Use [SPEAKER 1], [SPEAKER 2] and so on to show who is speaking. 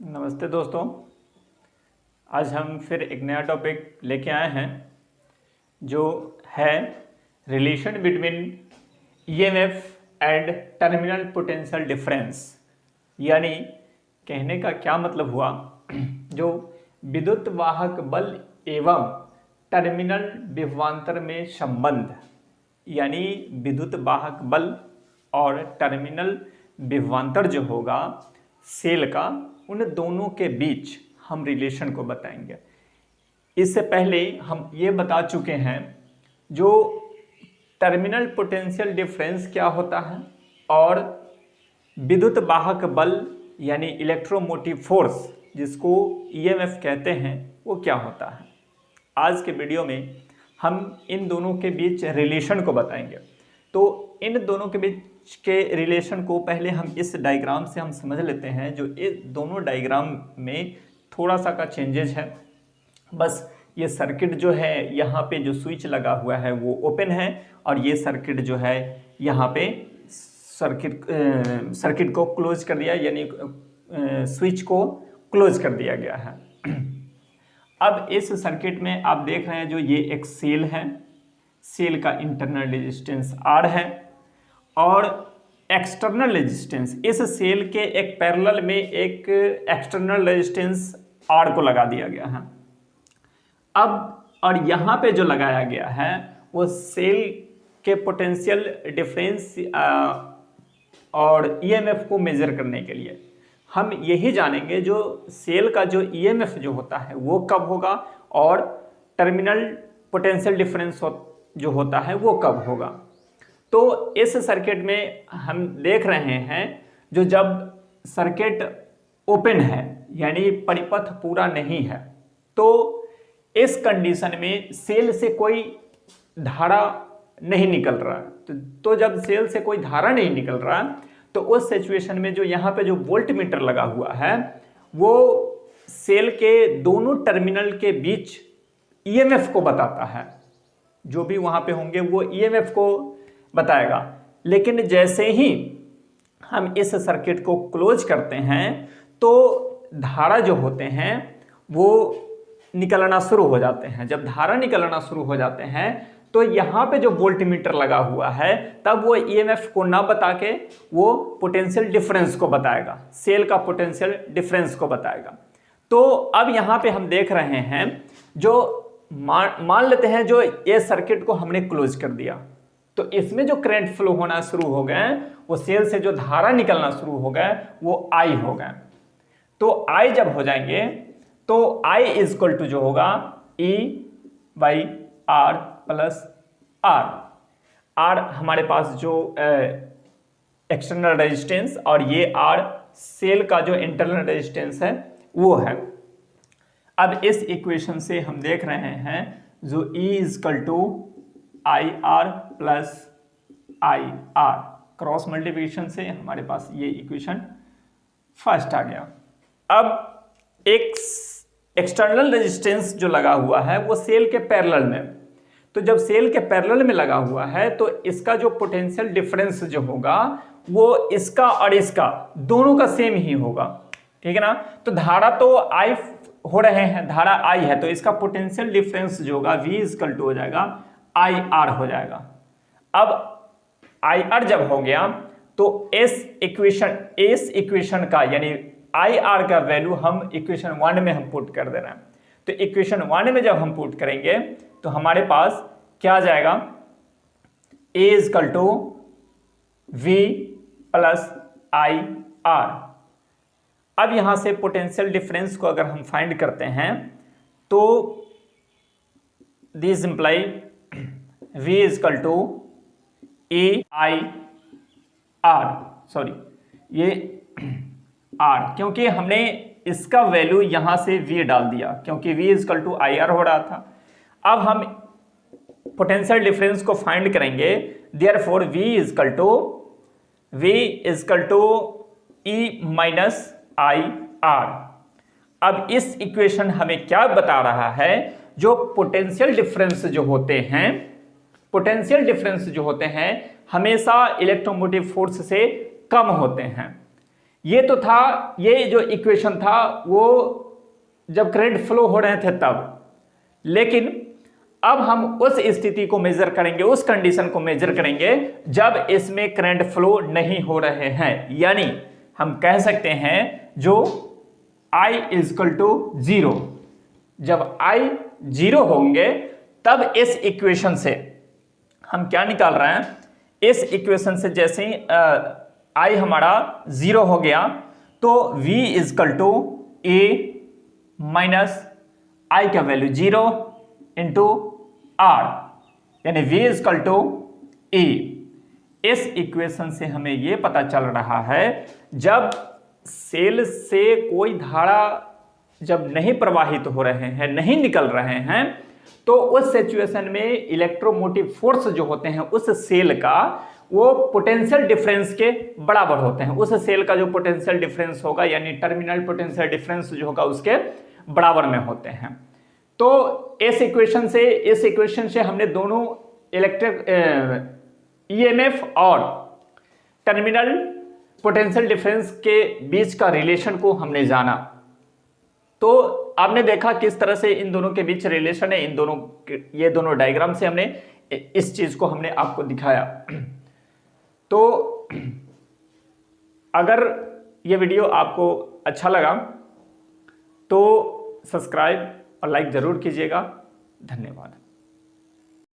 [SPEAKER 1] नमस्ते दोस्तों। आज हम फिर एक नया टॉपिक लेके आए हैं जो है relation between EMF and terminal potential difference. यानी कहने का क्या मतलब हुआ, जो विद्युत वाहक बल एवं टर्मिनल विभवांतर में संबंध, यानी विद्युत वाहक बल और टर्मिनल विभवांतर जो होगा सेल का, उन दोनों के बीच हम रिलेशन को बताएंगे। इससे पहले हम ये बता चुके हैं जो टर्मिनल पोटेंशियल डिफरेंस क्या होता है और विद्युत वाहक बल यानी इलेक्ट्रोमोटिव फोर्स जिसको ईएमएफ कहते हैं वो क्या होता है। आज के वीडियो में हम इन दोनों के बीच रिलेशन को बताएंगे। तो इन दोनों के बीच के रिलेशन को पहले हम इस डायग्राम से हम समझ लेते हैं। जो ये दोनों डायग्राम में थोड़ा सा का चेंजेस है, बस ये सर्किट जो है यहाँ पे जो स्विच लगा हुआ है वो ओपन है और ये सर्किट जो है यहाँ पे सर्किट को क्लोज कर दिया, यानी स्विच को क्लोज कर दिया गया है। अब इस सर्किट में आप देख रहे हैं जो ये एक सेल है, सेल का इंटरनल रेजिस्टेंस R है और एक्सटर्नल रेजिस्टेंस, इस सेल के एक पैरेलल में एक एक्सटर्नल रेजिस्टेंस R को लगा दिया गया है। अब और यहाँ पे जो लगाया गया है वो सेल के पोटेंशियल डिफरेंस और ईएमएफ को मेजर करने के लिए हम यही जानेंगे जो सेल का जो ईएमएफ जो होता है वो कब होगा और टर्मिनल पोटेंशियल डिफरेंस जो होता है वो कब होगा। तो इस सर्किट में हम देख रहे हैं जो जब सर्किट ओपन है यानी परिपथ पूरा नहीं है, तो इस कंडीशन में सेल से कोई धारा नहीं निकल रहा है। तो जब सेल से कोई धारा नहीं निकल रहा तो उस सिचुएशन में जो यहाँ पे जो वोल्ट मीटर लगा हुआ है वो सेल के दोनों टर्मिनल के बीच ईएमएफ को बताता है। जो भी वहाँ पे होंगे वो ईएमएफ को बताएगा। लेकिन जैसे ही हम इस सर्किट को क्लोज करते हैं तो धारा जो होते हैं वो निकलना शुरू हो जाते हैं। जब धारा निकलना शुरू हो जाते हैं तो यहाँ पे जो वोल्ट मीटर लगा हुआ है तब वो ईएमएफ को ना बता के वो पोटेंशियल डिफरेंस को बताएगा, सेल का पोटेंशियल डिफरेंस को बताएगा। तो अब यहाँ पे हम देख रहे हैं जो मान लेते हैं जो ये सर्किट को हमने क्लोज कर दिया तो इसमें जो करंट फ्लो होना शुरू हो गए वो सेल से जो धारा निकलना शुरू हो गए वो आई हो गए। तो आई जब हो जाएंगे तो आई इज इक्वल टू जो होगा E by R plus R। R हमारे पास जो एक्सटर्नल रेजिस्टेंस और ये R सेल का जो इंटरनल रेजिस्टेंस है वो है। अब इस इक्वेशन से हम देख रहे हैं जो E is equal to IR plus IR, cross multiplication से हमारे पास ये इक्वेशन फर्स्ट आ गया। अब एक एक्सटर्नल रेजिस्टेंस जो लगा हुआ है वो सेल के पैरेलल में, तो जब सेल के पैरेलल में लगा हुआ है तो इसका जो पोटेंशियल डिफरेंस जो होगा वो इसका और इसका दोनों का सेम ही होगा, ठीक है ना। तो धारा तो आई हो रहे हैं, धारा आई है तो इसका पोटेंशियल डिफरेंस जो होगा V इक्वल टू हो जाएगा IR हो जाएगा। अब IR जब हो गया तो इस इक्वेशन का यानी IR का वैल्यू हम इक्वेशन 1 में हम पुट कर दे रहे हैं। तो इक्वेशन 1 में जब हम पुट करेंगे तो हमारे पास क्या आ जाएगा, A equal to V plus IR। अब यहां से पोटेंशियल डिफरेंस को अगर हम फाइंड करते हैं तो this imply V equal to ये R, क्योंकि हमने इसका वैल्यू यहां से V डाल दिया क्योंकि V इक्वल टू IR हो रहा था। अब हम पोटेंशियल डिफरेंस को फाइंड करेंगे, therefore V equal to E minus IR। अब इस इक्वेशन हमें क्या बता रहा है, जो पोटेंशियल डिफरेंस जो होते हैं हमेशा इलेक्ट्रोमोटिव फोर्स से कम होते हैं। ये तो था, ये जो इक्वेशन था वो जब करंट फ्लो हो रहे थे तब, लेकिन अब हम उस स्थिति को मेजर करेंगे, उस कंडीशन को मेजर करेंगे जब इसमें करंट फ्लो नहीं हो रहे हैं। यानी हम कह सकते हैं जो I इजकल टू 0, जब I 0 होंगे तब इस इक्वेशन से हम क्या निकाल रहे हैं, इस इक्वेशन से जैसे ही I हमारा 0 हो गया तो V equal to A minus I का वैल्यू 0 इंटू R, यानी V इजकल टू E। इस इक्वेशन से हमें यह पता चल रहा है जब सेल से कोई धारा जब नहीं प्रवाहित हो रहे हैं, नहीं निकल रहे हैं, तो उस सिचुएशन में इलेक्ट्रोमोटिव फोर्स जो होते हैं उस सेल का वो पोटेंशियल डिफरेंस के बराबर होते हैं। उस सेल का जो पोटेंशियल डिफरेंस होगा यानी टर्मिनल पोटेंशियल डिफरेंस जो होगा उसके बराबर में होते हैं। तो इस इक्वेशन से हमने दोनों इलेक्ट्रिक ईएमएफ और टर्मिनल पोटेंशियल डिफरेंस के बीच का रिलेशन को हमने जाना। तो आपने देखा किस तरह से इन दोनों के बीच रिलेशन है, ये दोनों डायग्राम से हमने इस चीज को हमने आपको दिखाया। तो अगर ये वीडियो आपको अच्छा लगा तो सब्सक्राइब और लाइक जरूर कीजिएगा। धन्यवाद।